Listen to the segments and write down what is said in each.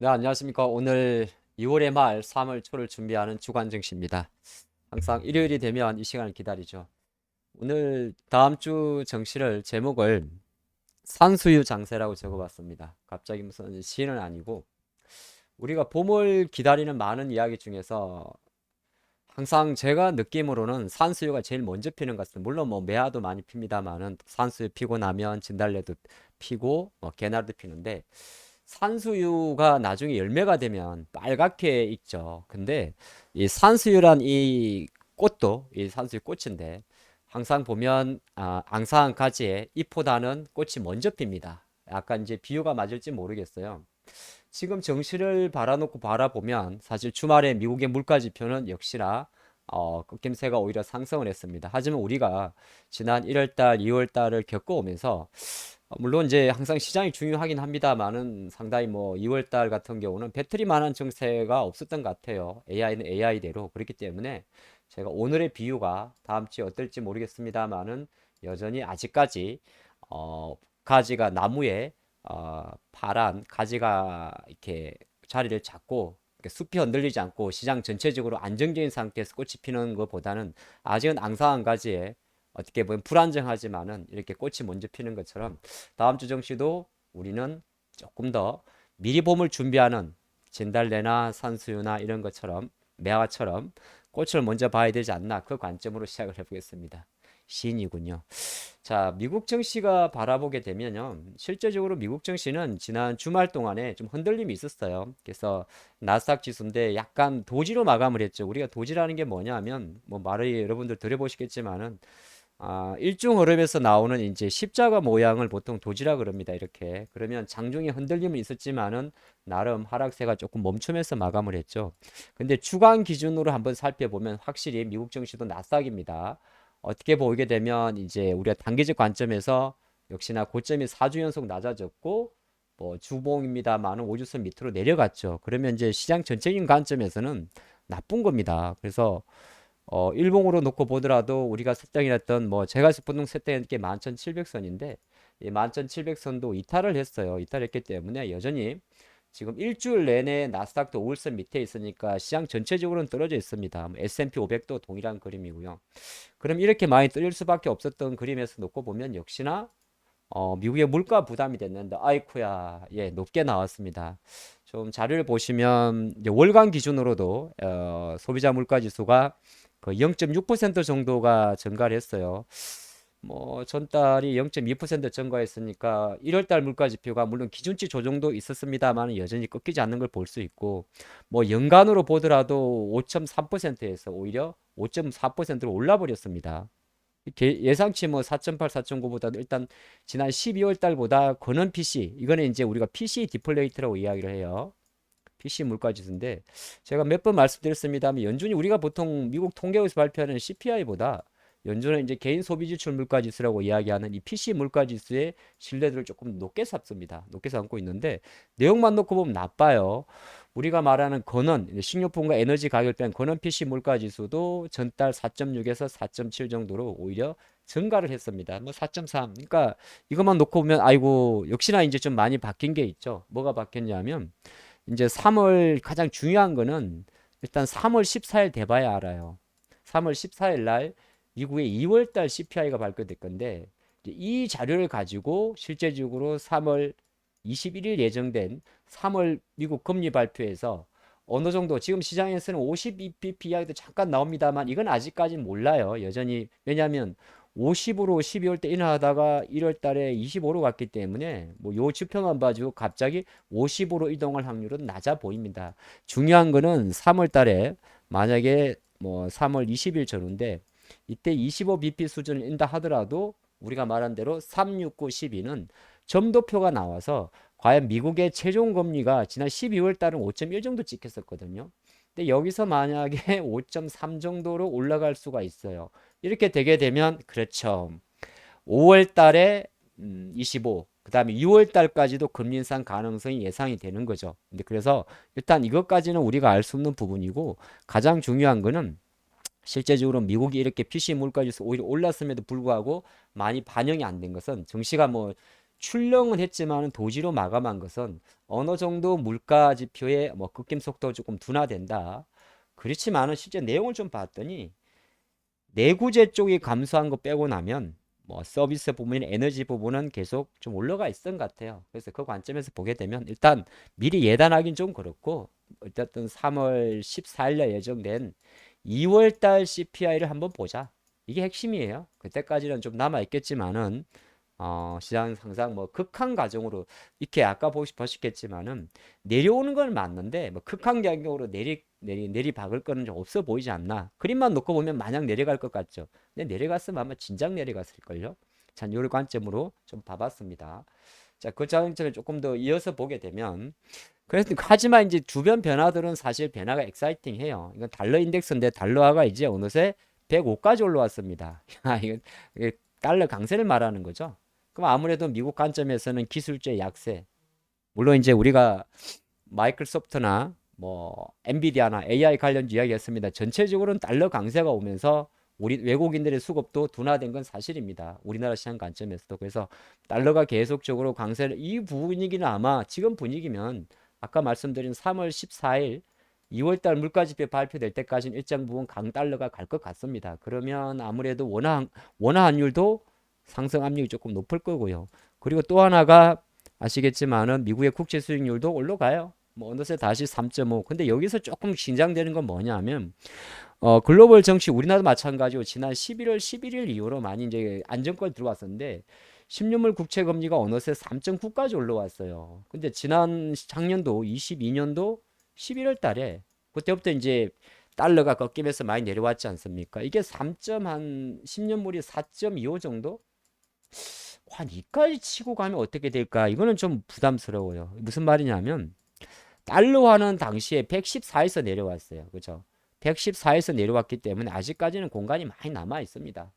네, 안녕하십니까. 오늘 2월의 말 3월 초를 준비하는 주간 증시입니다. 항상 일요일이 되면 이 시간을 기다리죠. 오늘 다음 주 증시를 제목을 산수유 장세라고 적어봤습니다. 갑자기 무슨 시는 아니고 우리가 봄을 기다리는 많은 이야기 중에서 항상 제가 느낌으로는 산수유가 제일 먼저 피는 것 같습니다. 물론 뭐 매화도 많이 핍니다만은 산수유 피고 나면 진달래도 피고 뭐 개나리도 피는데 산수유가 나중에 열매가 되면 빨갛게 익죠. 근데 이 산수유란 이 꽃도 이 산수유 꽃인데 항상 보면 앙상한 가지에 잎보다는 꽃이 먼저 핍니다. 약간 이제 비유가 맞을지 모르겠어요. 지금 정시를 바라놓고 바라보면 사실 주말에 미국의 물가 지표는 역시나 꺾임새가 오히려 상승을 했습니다. 하지만 우리가 지난 1월달, 2월달을 겪어오면서 물론 이제 항상 시장이 중요하긴 합니다만은 상당히 뭐 2월달 같은 경우는 배터리만한 정세가 없었던 것 같아요. AI는 AI대로 그렇기 때문에 제가 오늘의 비유가 다음 주에 어떨지 모르겠습니다만은 여전히 아직까지 가지가 나무에 파란 가지가 이렇게 자리를 잡고 이렇게 숲이 흔들리지 않고 시장 전체적으로 안정적인 상태에서 꽃이 피는 것보다는 아직은 앙상한 가지에 어떻게 보면 불안정하지만은 이렇게 꽃이 먼저 피는 것처럼 다음 주 정시도 우리는 조금 더 미리 봄을 준비하는 진달래나 산수유나 이런 것처럼 매화처럼 꽃을 먼저 봐야 되지 않나 그 관점으로 시작을 해보겠습니다. 시인이군요. 자, 미국 증시가 바라보게 되면요. 실제적으로 미국 증시는 지난 주말 동안에 좀 흔들림이 있었어요. 그래서 나스닥 지수인데 약간 도지로 마감을 했죠. 우리가 도지라는 게 뭐냐면 뭐 말을 여러분들 들어보시겠지만은 일중 흐름에서 나오는 이제 십자가 모양을 보통 도지라 그럽니다. 이렇게. 그러면 장중에 흔들림은 있었지만은 나름 하락세가 조금 멈추면서 마감을 했죠. 근데 주간 기준으로 한번 살펴보면 확실히 미국 증시도 나스닥입니다. 어떻게 보게 되면 이제 우리가 단기적 관점에서 역시나 고점이 4주 연속 낮아졌고 뭐 주봉입니다만은 5주선 밑으로 내려갔죠. 그러면 이제 시장 전체적인 관점에서는 나쁜 겁니다. 그래서 일봉으로 놓고 보더라도 우리가 설정했던 뭐 제가 보통 설정했던 게 11,700선인데 이 11,700선도 이탈을 했어요. 이탈했기 때문에 여전히 지금 일주일 내내 나스닥도 5일선 밑에 있으니까 시장 전체적으로는 떨어져 있습니다. S&P 500도 동일한 그림이고요. 그럼 이렇게 많이 떨릴 수밖에 없었던 그림에서 놓고 보면 역시나 미국의 물가 부담이 됐는데 아이쿠야 예 높게 나왔습니다. 좀 자료를 보시면 이제 월간 기준으로도 소비자 물가 지수가 그 0.6% 정도가 증가를 했어요. 뭐 전달이 0.2% 증가했으니까 1월달 물가 지표가 물론 기준치 조정도 있었습니다만 여전히 꺾이지 않는 걸 볼 수 있고 뭐 연간으로 보더라도 5.3%에서 오히려 5.4%로 올라 버렸습니다. 예상치 뭐 4.8, 4.9보다도 일단 지난 12월 달보다 거는 PC, 이거는 이제 우리가 PC 디플레이트라고 이야기를 해요. PC 물가 지수인데 제가 몇 번 말씀드렸습니다만 연준이 우리가 보통 미국 통계국에서 발표하는 CPI보다 연준은 이제 개인 소비 지출 물가 지수라고 이야기하는 이 PC 물가 지수의 신뢰도를 조금 높게 삼습니다. 높게 삼고 있는데 내용만 놓고 보면 나빠요. 우리가 말하는 건원, 식료품과 에너지 가격 뺀 건원 PC 물가 지수도 전달 4.6에서 4.7 정도로 오히려 증가를 했습니다. 뭐 4.3. 그러니까 이것만 놓고 보면 아이고 역시나 이제 좀 많이 바뀐 게 있죠. 뭐가 바뀌었냐면 이제 3월 가장 중요한 거는 일단 3월 14일 돼봐야 알아요. 3월 14일 날 미국의 2월 달 CPI가 발표될 건데 이 자료를 가지고 실제적으로 3월 21일 예정된 3월 미국 금리 발표에서 어느 정도 지금 시장에서는 52bp 이야기도 잠깐 나옵니다만 이건 아직까지는 몰라요. 여전히 왜냐하면 50으로 12월 때 인하하다가 1월 달에 25로 갔기 때문에 뭐 요 지표만 봐주고 갑자기 50으로 이동할 확률은 낮아 보입니다. 중요한 거는 3월 달에 만약에 뭐 3월 20일 전후인데 이때 25bp 수준을 인다 하더라도 우리가 말한 대로 369, 12는 점도표가 나와서 과연 미국의 최종 금리가 지난 12월 달은 5.1 정도 찍혔었거든요. 근데 여기서 만약에 5.3 정도로 올라갈 수가 있어요. 이렇게 되게 되면 그렇죠. 5월 달에 25, 그다음에 6월 달까지도 금리 인상 가능성이 예상이 되는 거죠. 근데 그래서 일단 이것까지는 우리가 알 수 없는 부분이고 가장 중요한 거는 실제적으로 미국이 이렇게 PC 물가지수 오히려 올랐음에도 불구하고 많이 반영이 안 된 것은 증시가 뭐 출렁은 했지만 도지로 마감한 것은 어느 정도 물가 지표의 뭐 급김 속도 조금 둔화된다. 그렇지만은 실제 내용을 좀 봤더니 내구재 쪽이 감소한 거 빼고 나면 뭐 서비스 부분이나 에너지 부분은 계속 좀 올라가 있던 것 같아요. 그래서 그 관점에서 보게 되면 일단 미리 예단하긴 좀 그렇고 어쨌든 3월 14일에 예정된 2월 달 CPI를 한번 보자. 이게 핵심이에요. 그때까지는 좀 남아 있겠지만은 시장 항상 뭐 극한 과정으로 이렇게 아까 보시겠지만은 내려오는 건 맞는데 뭐 극한 경경으로 내리박을 거는 좀 없어 보이지 않나. 그림만 놓고 보면 마냥 내려갈 것 같죠. 근데 내려갔으면 아마 진작 내려갔을걸요. 자, 요 관점으로 좀 봐봤습니다. 자, 그 관점을 조금 더 이어서 보게 되면 그래서 하지만 이제 주변 변화들은 사실 변화가 엑사이팅해요. 이건 달러 인덱스인데 달러화가 이제 어느새 105까지 올라왔습니다. 이건 달러 강세를 말하는 거죠. 그럼 아무래도 미국 관점에서는 기술주의 약세. 물론 이제 우리가 마이크로소프트나 뭐 엔비디아나 AI 관련주 이야기했습니다. 전체적으로는 달러 강세가 오면서 우리 외국인들의 수급도 둔화된 건 사실입니다. 우리나라 시장 관점에서도. 그래서 달러가 계속적으로 강세를 이 분위기는 아마 지금 분위기면 아까 말씀드린 3월 14일 2월달 물가지표 발표될 때까지는 일정 부분 강달러가 갈 것 같습니다. 그러면 아무래도 원화 환율도 상승 압력이 조금 높을 거고요. 그리고 또 하나가 아시겠지만은 미국의 국채 수익률도 올라가요. 뭐 어느새 다시 3.5. 근데 여기서 조금 긴장되는 건 뭐냐면 글로벌 정치 우리나라도 마찬가지고 지난 11월 11일 이후로 많이 이제 안정권 들어왔었는데 10년물 국채 금리가 어느새 3.9까지 올라왔어요. 근데 지난 작년도 22년도 11월 달에 그때부터 이제 달러가 꺾이면서 많이 내려왔지 않습니까? 이게 3한 10년물이 4.25 정도? 한 이까지 치고 가면 어떻게 될까? 이거는 좀 부담스러워요. 무슨 말이냐면 달러화는 당시에 114에서 내려왔어요. 그죠? 114에서 내려왔기 때문에 아직까지는 공간이 많이 남아 있습니다.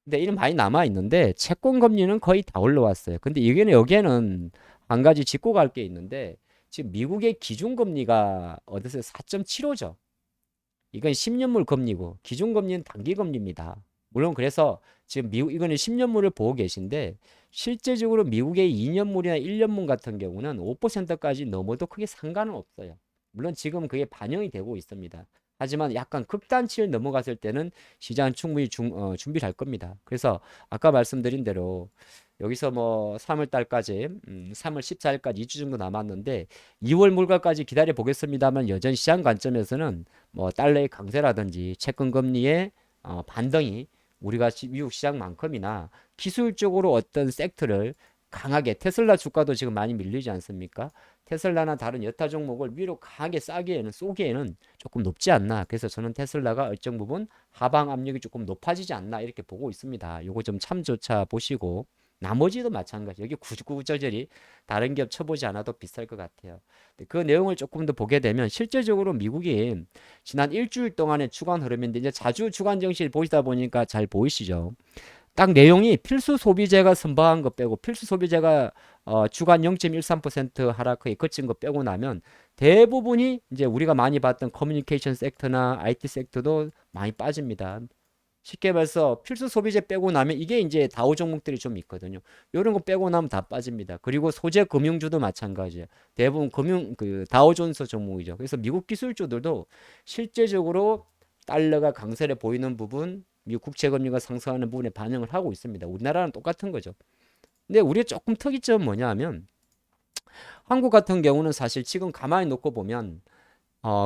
근데 이는 많이 남아 있는데 채권 금리는 거의 다 올라왔어요. 근데 여기에는 한 가지 짚고 갈 게 있는데 지금 미국의 기준 금리가 어느새 4.75죠. 이건 10년물 금리고 기준 금리는 단기 금리입니다. 물론 그래서 지금 미국 이거는 10년물을 보고 계신데 실제적으로 미국의 2년물이나 1년물 같은 경우는 5%까지 넘어도 크게 상관은 없어요. 물론 지금 그게 반영이 되고 있습니다. 하지만 약간 극단치를 넘어갔을 때는 시장은 충분히 준비를 할 겁니다. 그래서 아까 말씀드린 대로 여기서 뭐 3월 달까지 3월 14일까지 2주 정도 남았는데 2월 물가까지 기다려 보겠습니다만 여전히 시장 관점에서는 뭐 달러의 강세라든지 채권 금리의 반등이 우리가 미국 시장만큼이나 기술적으로 어떤 섹터를 강하게 테슬라 주가도 지금 많이 밀리지 않습니까? 테슬라나 다른 여타 종목을 위로 강하게 쏘기에는 조금 높지 않나. 그래서 저는 테슬라가 일정 부분 하방 압력이 조금 높아지지 않나 이렇게 보고 있습니다. 요거 좀 참조차 보시고 나머지도 마찬가지. 여기 구구절절히 다른 기업 쳐보지 않아도 비쌀 것 같아요. 그 내용을 조금 더 보게 되면 실제적으로 미국이 지난 일주일 동안의 주간 흐름인데 이제 자주 주간 정시를 보시다 보니까 잘 보이시죠? 딱 내용이 필수 소비재가 선방한 거 빼고 필수 소비재가 주간 0.13% 하락에 그친 거 빼고 나면 대부분이 이제 우리가 많이 봤던 커뮤니케이션 섹터나 IT 섹터도 많이 빠집니다. 쉽게 말해서 필수 소비재 빼고 나면 이게 이제 다우 종목들이 좀 있거든요. 이런 거 빼고 나면 다 빠집니다. 그리고 소재 금융주도 마찬가지예요. 대부분 그 다우존스 종목이죠. 그래서 미국 기술주들도 실제적으로 달러가 강세를 보이는 부분, 미국 국채 금리가 상승하는 부분에 반영을 하고 있습니다. 우리나라는 똑같은 거죠. 근데 우리의 조금 특이점은 뭐냐면 한국 같은 경우는 사실 지금 가만히 놓고 보면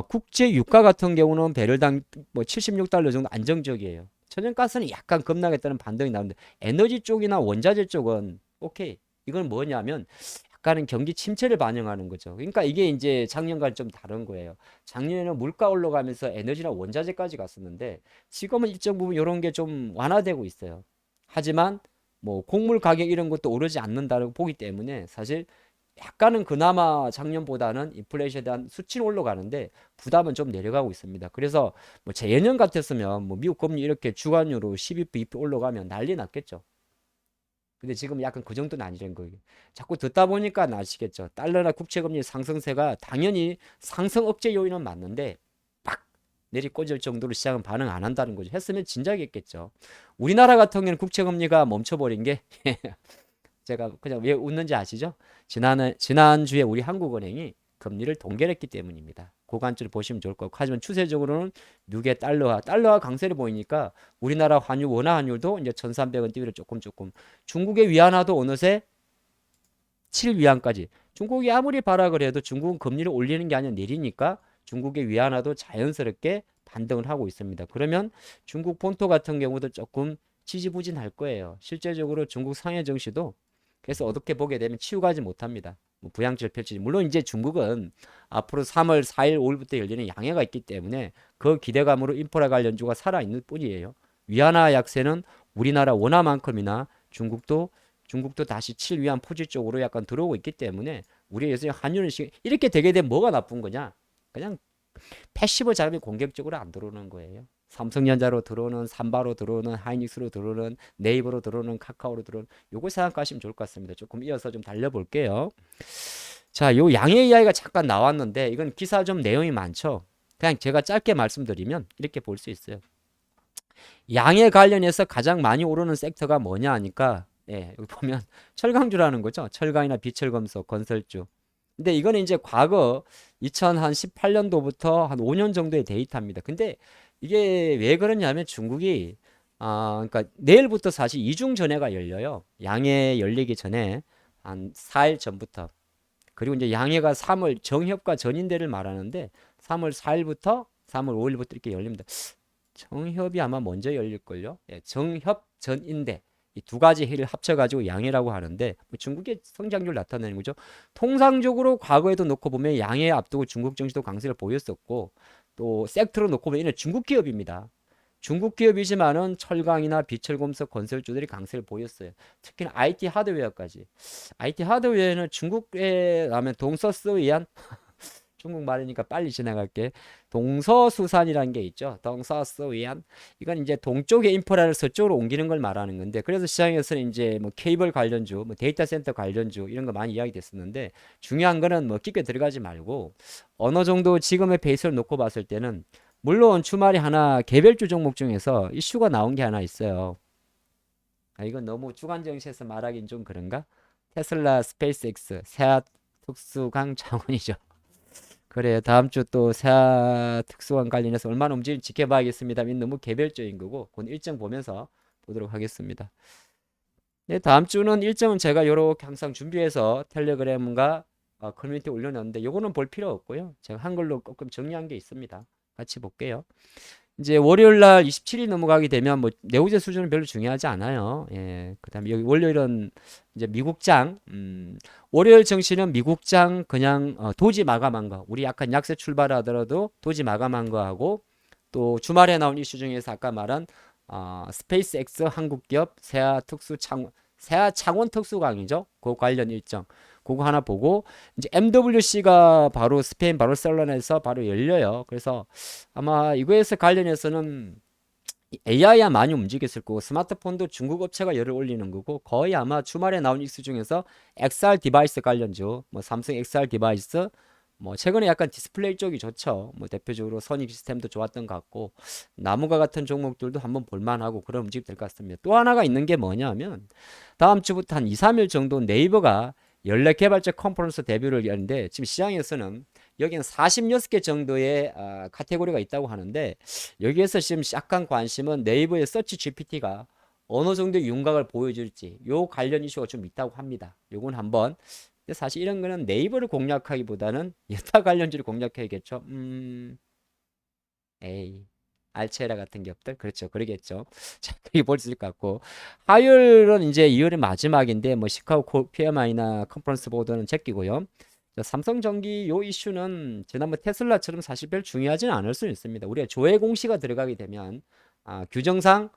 국제 유가 같은 경우는 배럴당 뭐 76달러 정도 안정적이에요. 천연가스는 약간 급락했다는 반등이 나오는데 에너지 쪽이나 원자재 쪽은 오케이. 이건 뭐냐면 약간은 경기 침체를 반영하는 거죠. 그러니까 이게 이제 작년과는 좀 다른 거예요. 작년에는 물가 올라가면서 에너지나 원자재까지 갔었는데 지금은 일정 부분 이런 게 좀 완화되고 있어요. 하지만 뭐 곡물 가격 이런 것도 오르지 않는다고 보기 때문에 사실 약간은 그나마 작년보다는 인플레이션에 대한 수치는 올라가는데 부담은 좀 내려가고 있습니다. 그래서 뭐 재예년 같았으면 뭐 미국 금리 이렇게 주간으로 12bp 올라가면 난리 났겠죠. 근데 지금 약간 그 정도는 아니라는 거예요. 자꾸 듣다 보니까 아시겠죠. 달러나 국채금리 상승세가 당연히 상승 억제 요인은 맞는데 팍 내리꽂을 정도로 시장은 반응 안 한다는 거죠. 했으면 진작에 했겠죠. 우리나라 같은 경우는 국채금리가 멈춰버린 게 제가 그냥 왜 웃는지 아시죠? 지난주에 우리 한국은행이 금리를 동결했기 때문입니다. 고관절을 보시면 좋을 것 같고, 하지만 추세적으로는 미국의 달러화 강세를 보이니까 우리나라 환율 원화 환율도 이제 1,300원 뛰기로 조금 중국의 위안화도 어느새 7위안까지. 중국이 아무리 발악을 해도 중국은 금리를 올리는 게 아니라 내리니까 중국의 위안화도 자연스럽게 반등을 하고 있습니다. 그러면 중국 본토 같은 경우도 조금 지지부진할 거예요. 실제적으로 중국 상해 증시도 그래서 어떻게 보게 되면 치유가지 못합니다. 뭐 부양치를 펼치지. 물론 이제 중국은 앞으로 3월 4일, 5일부터 열리는 양해가 있기 때문에 그 기대감으로 인프라 관련주가 살아있는 뿐이에요. 위안화 약세는 우리나라 원화만큼이나 중국도 다시 7위안 포지 쪽으로 약간 들어오고 있기 때문에 우리 예전에 환율은 이렇게 되게 되면 뭐가 나쁜 거냐? 그냥 패시브 자금이 공격적으로 안 들어오는 거예요. 삼성전자로 들어오는, 삼바로 들어오는, 하이닉스로 들어오는, 네이버로 들어오는, 카카오로 들어오는 요거 생각하시면 좋을 것 같습니다. 조금 이어서 좀 달려볼게요. 자, 요 양의 이야기가 잠깐 나왔는데 이건 기사 좀 내용이 많죠. 그냥 제가 짧게 말씀드리면 이렇게 볼 수 있어요. 양에 관련해서 가장 많이 오르는 섹터가 뭐냐 하니까 예, 여기 보면 철강주라는 거죠. 철강이나 비철금속, 건설주. 근데 이거는 이제 과거 2018년도부터 한 5년 정도의 데이터입니다. 근데 이게 왜 그러냐면 중국이 그러니까 내일부터 사실 이중 전해가 열려요. 양해 열리기 전에 한 4일 전부터. 그리고 이제 양해가 3월 정협과 전인대를 말하는데 3월 4일부터 3월 5일부터 이렇게 열립니다. 정협이 아마 먼저 열릴걸요. 예, 정협 전인대 이 두 가지 해를 합쳐가지고 양해라고 하는데 뭐 중국의 성장률 나타내는 거죠. 통상적으로 과거에도 놓고 보면 양해 앞두고 중국 증시도 강세를 보였었고 또 섹터로 놓고 보면 이는 중국 기업입니다. 중국 기업이지만은 철강이나 비철금속 건설주들이 강세를 보였어요. 특히나 IT 하드웨어까지. IT 하드웨어는 중국에 라면 동서스위안 중국 말이니까 빨리 지나갈게. 동서수산이라는 게 있죠. 동서스위안. 이건 이제 동쪽의 인프라를 서쪽으로 옮기는 걸 말하는 건데, 그래서 시장에서는 이제 뭐 케이블 관련주, 뭐 데이터 센터 관련주 이런 거 많이 이야기됐었는데, 중요한 거는 뭐 깊게 들어가지 말고 어느 정도 지금의 베이스를 놓고 봤을 때는 물론 주말에 하나 개별주 종목 중에서 이슈가 나온 게 하나 있어요. 이건 너무 주간 증시에서 말하긴 좀 그런가? 테슬라, 스페이스X, 세아 특수강 창원이죠. 그래요. 다음 주 또 세아 특수관 관련해서 얼마나 움직일지 지켜봐야겠습니다. 이 너무 개별적인 거고, 그건 일정 보면서 보도록 하겠습니다. 네, 다음 주는 일정은 제가 요렇게 항상 준비해서 텔레그램과 커뮤니티에 올려놨는데, 요거는 볼 필요 없고요. 제가 한글로 조금 정리한 게 있습니다. 같이 볼게요. 이제 월요일 날 27일 넘어가게 되면 뭐 내후제 수준은 별로 중요하지 않아요. 예. 그다음에 여기 월요일은 이제 미국장 월요일 증시는 미국장 그냥 도지 마감한 거. 우리 약간 약세 출발하더라도 도지 마감한 거 하고 또 주말에 나온 이슈 중에서 아까 말한 스페이스X 한국기업 세아 창원 특수강이죠. 그 관련 일정. 그거 하나 보고 이제 MWC가 바로 스페인 바르셀로나에서 바로 열려요. 그래서 아마 이거에서 관련해서는 AI야 많이 움직였을 거고 스마트폰도 중국 업체가 열을 올리는 거고 거의 아마 주말에 나온 이슈 중에서 XR 디바이스 관련주 뭐 삼성 XR 디바이스 뭐 최근에 약간 디스플레이 쪽이 좋죠. 뭐 대표적으로 선익 시스템도 좋았던 것 같고 나무가 같은 종목들도 한번 볼만하고 그런 움직임 될 것 같습니다. 또 하나가 있는 게 뭐냐면 다음 주부터 한 2, 3일 정도 네이버가 연례 개발자 컨퍼런스 데뷔를 하는데 지금 시장에서는 여기는 46개 정도의 카테고리가 있다고 하는데 여기에서 지금 약간 관심은 네이버의 서치 GPT가 어느 정도의 윤곽을 보여줄지 요 관련 이슈가 좀 있다고 합니다. 요건 한번 근데 사실 이런 거는 네이버를 공략하기보다는 여타 관련주를 공략해야겠죠. 에이 알체라 같은 기업들 그렇죠 그러겠죠. 자 그렇게 볼 수 있을 것 같고 화요일은 이제 2월의 마지막인데 뭐 시카고 PMI나 컨퍼런스 보도는 제끼고요. 삼성전기 요 이슈는 지난번 테슬라처럼 사실 별 중요하지는 않을 수 있습니다. 우리가 조회 공시가 들어가게 되면 규정상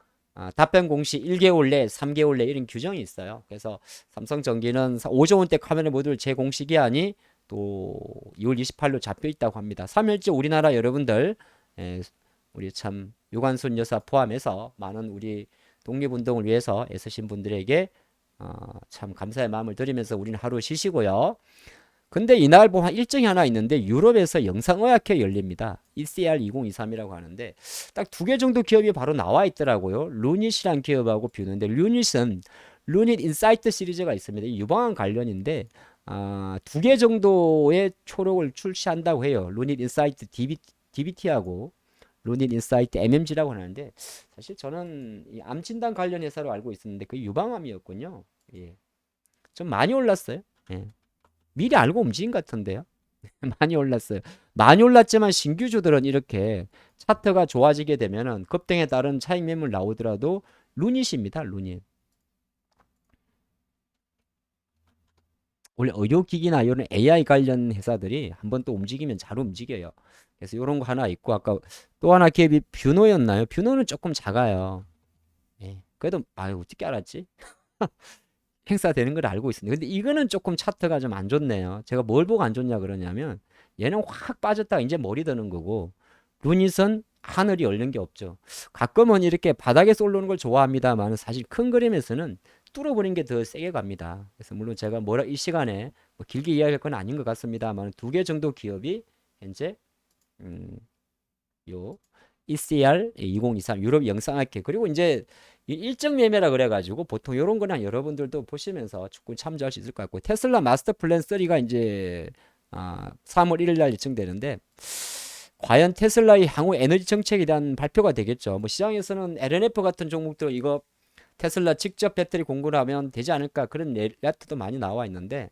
답변 공시 1개월 내, 3개월 내 이런 규정이 있어요. 그래서 삼성전기는 5조 원대 카메라 모듈 재공시 기한이 또 2월 28일 잡혀 있다고 합니다. 3일째 우리나라 여러분들 우리 참 유관순 여사 포함해서 많은 우리 독립운동을 위해서 애쓰신 분들에게 참 감사의 마음을 드리면서 우리는 하루 쉬시고요. 근데 이날 보면 일정이 하나 있는데 유럽에서 영상의학회 열립니다. ECR 2023이라고 하는데 딱 두 개 정도 기업이 바로 나와 있더라고요. 루닛이란 기업하고 뷰는데 루닛은 루닛 인사이트 시리즈가 있습니다. 이 유방암 관련인데 두 개 정도의 초록을 출시한다고 해요. 루닛 인사이트 DBT하고 루닛 인사이트 MMG라고 하는데 사실 저는 이 암 진단 관련 회사로 알고 있었는데 그 유방암이었군요. 예. 좀 많이 올랐어요. 예. 미리 알고 움직인 것 같은데요. 많이 올랐어요. 많이 올랐지만 신규주들은 이렇게 차트가 좋아지게 되면은 급등에 따른 차익 매물 나오더라도 루닛입니다. 루닛. 원래 의료기기나 이런 AI 관련 회사들이 한번 또 움직이면 잘 움직여요. 그래서 이런 거 하나 있고 아까 또 하나 기업이 뷰노였나요? 뷰노는 조금 작아요. 예. 그래도 아유 어떻게 알았지? 행사되는 걸 알고 있습니다. 근데 이거는 조금 차트가 좀 안 좋네요. 제가 뭘 보고 안 좋냐 그러냐면 얘는 확 빠졌다가 이제 머리 드는 거고 루닛은 하늘이 열린 게 없죠. 가끔은 이렇게 바닥에서 올라오는 걸 좋아합니다만 사실 큰 그림에서는 뚫어버린 게 더 세게 갑니다. 그래서 물론 제가 뭐라 이 시간에 뭐 길게 이야기할 건 아닌 것 같습니다만 두 개 정도 기업이 현재 음, 요 ECR 2023 유럽 영상학회 그리고 이제 일정 매매라 그래가지고 보통 이런 거는 여러분들도 보시면서 축구 참조할 수 있을 것 같고 테슬라 마스터 플랜 3가 이제 3월 1일 날 예정되는데 과연 테슬라의 향후 에너지 정책에 대한 발표가 되겠죠. 뭐 시장에서는 LNF 같은 종목들 이거 테슬라 직접 배터리 공급을 하면 되지 않을까 그런 레트도 많이 나와 있는데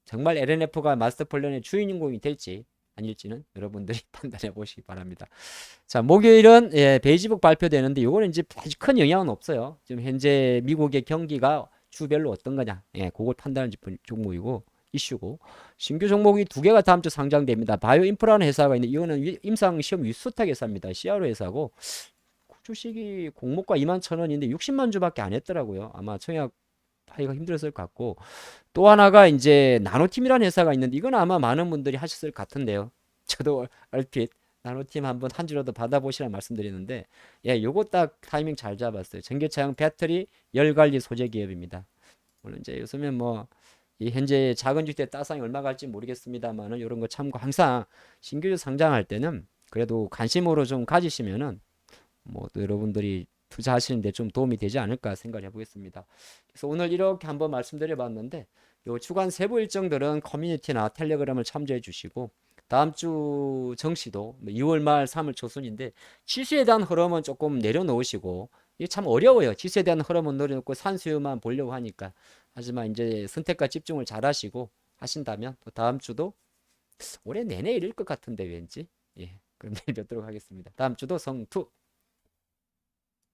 정말 LNF가 마스터 플랜의 주인공이 될지 아닐지는 여러분들이 판단해 보시기 바랍니다. 자, 목요일은 베이지북 발표되는데 요거는 이제 아주 큰 영향은 없어요. 지금 현재 미국의 경기가 주별로 어떤 거냐. 그걸 판단하는 종목이고 이슈고 신규 종목이 두 개가 다음 주 상장됩니다. 바이오 인프라는 회사가 있는데 이거는 임상 시험 위수탁 회사입니다. CRO 회사고 주식이 공모가 2만 1,000원인데 60만 주밖에 안 했더라고요. 아마 청약 하기가 힘들었을 것 같고 또 하나가 이제 나노팀이라는 회사가 있는데 이건 아마 많은 분들이 하셨을 것 같은데요. 저도 얼핏 나노팀 한번 한 주라도 받아보시라 말씀드리는데 요거 딱 타이밍 잘 잡았어요. 전기차용 배터리 열관리 소재 기업입니다. 물론 이제 요즘엔 뭐 이 현재 작은 주택 따상이 얼마 갈지 모르겠습니다만은 이런 거 참고 항상 신규 상장할 때는 그래도 관심으로 좀 가지시면은 뭐 또 여러분들이 투자하시는데 좀 도움이 되지 않을까 생각해 보겠습니다. 그래서 오늘 이렇게 한번 말씀드려 봤는데 요 주간 세부 일정들은 커뮤니티나 텔레그램을 참조해 주시고 다음 주 정시도 2월 말 3월 초순인데 지수에 대한 흐름은 조금 내려놓으시고 이게 참 어려워요. 지수에 대한 흐름은 내려놓고 산수요만 보려고 하니까 하지만 이제 선택과 집중을 잘 하시고 하신다면 또 다음 주도 올해 내내 이럴 것 같은데 왠지 그럼 내일 뵙도록 하겠습니다. 다음 주도 성투